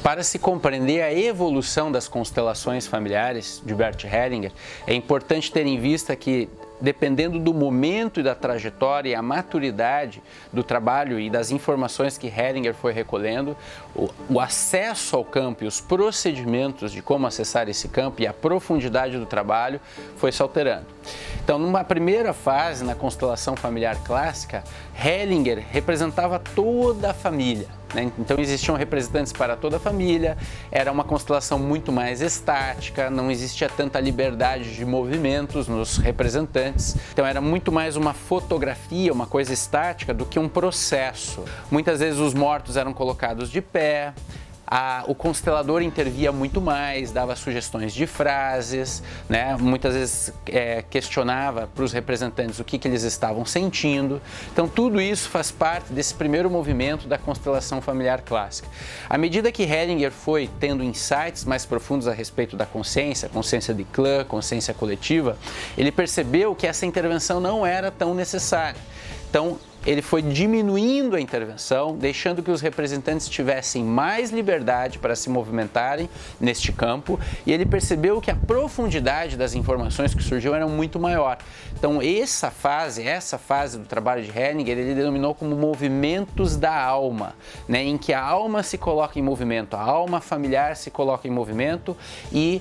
Para se compreender a evolução das constelações familiares de Bert Hellinger, é importante ter em vista que, dependendo do momento e da trajetória e a maturidade do trabalho e das informações que Hellinger foi recolhendo, o acesso ao campo e os procedimentos de como acessar esse campo e a profundidade do trabalho foi se alterando. Então, numa primeira fase, na constelação familiar clássica, Hellinger representava toda a família. Então existiam representantes para toda a família, era uma constelação muito mais estática, não existia tanta liberdade de movimentos nos representantes, então era muito mais uma fotografia, uma coisa estática do que um processo. Muitas vezes os mortos eram colocados de pé, o constelador intervia muito mais, dava sugestões de frases, muitas vezes questionava para os representantes o que eles estavam sentindo. Então tudo isso faz parte desse primeiro movimento da constelação familiar clássica. À medida que Hellinger foi tendo insights mais profundos a respeito da consciência de clã, consciência coletiva, ele percebeu que essa intervenção não era tão necessária. Então, ele foi diminuindo a intervenção, deixando que os representantes tivessem mais liberdade para se movimentarem neste campo, e ele percebeu que a profundidade das informações que surgiam era muito maior. Então, essa fase do trabalho de Hellinger, ele denominou como movimentos da alma, em que a alma se coloca em movimento, a alma familiar se coloca em movimento, e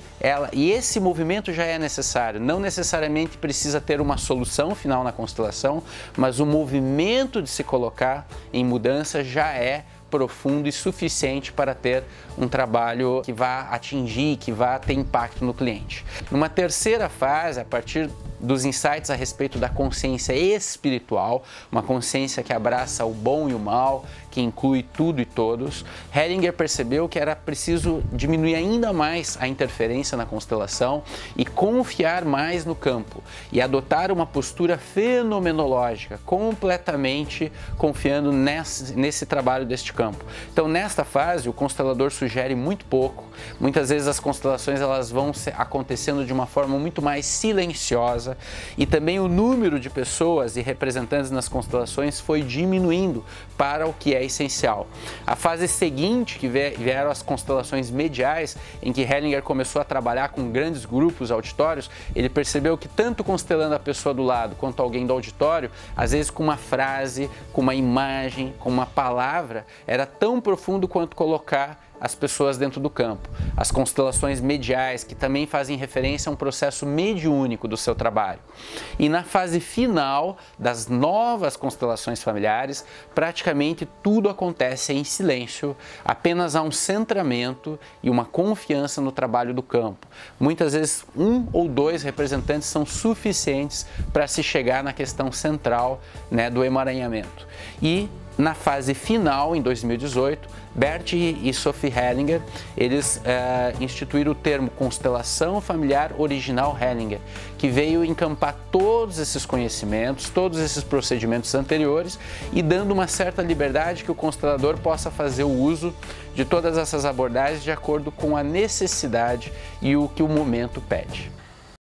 esse movimento já é necessário. Não necessariamente precisa ter uma solução final na constelação, mas o movimento de se colocar em mudança já é profundo e suficiente para ter um trabalho que vá atingir, que vá ter impacto no cliente. Numa terceira fase, a partir dos insights a respeito da consciência espiritual, uma consciência que abraça o bom e o mal, que inclui tudo e todos, Hellinger percebeu que era preciso diminuir ainda mais a interferência na constelação e confiar mais no campo e adotar uma postura fenomenológica, completamente confiando nesse trabalho deste campo. Então, nesta fase, o constelador sugere muito pouco. Muitas vezes as constelações elas vão acontecendo de uma forma muito mais silenciosa, e também o número de pessoas e representantes nas constelações foi diminuindo para o que é essencial. A fase seguinte, que vieram as constelações mediais, em que Hellinger começou a trabalhar com grandes grupos auditórios, ele percebeu que tanto constelando a pessoa do lado quanto alguém do auditório, às vezes com uma frase, com uma imagem, com uma palavra, era tão profundo quanto colocar as pessoas dentro do campo. As constelações mediais, que também fazem referência a um processo mediúnico do seu trabalho. E na fase final das novas constelações familiares, praticamente tudo acontece em silêncio, apenas há um centramento e uma confiança no trabalho do campo. Muitas vezes, um ou dois representantes são suficientes para se chegar na questão central, do emaranhamento. E na fase final, em 2018, Bert e Sophie Hellinger, eles instituíram o termo Constelação Familiar Original Hellinger, que veio encampar todos esses conhecimentos, todos esses procedimentos anteriores e dando uma certa liberdade que o constelador possa fazer o uso de todas essas abordagens de acordo com a necessidade e o que o momento pede.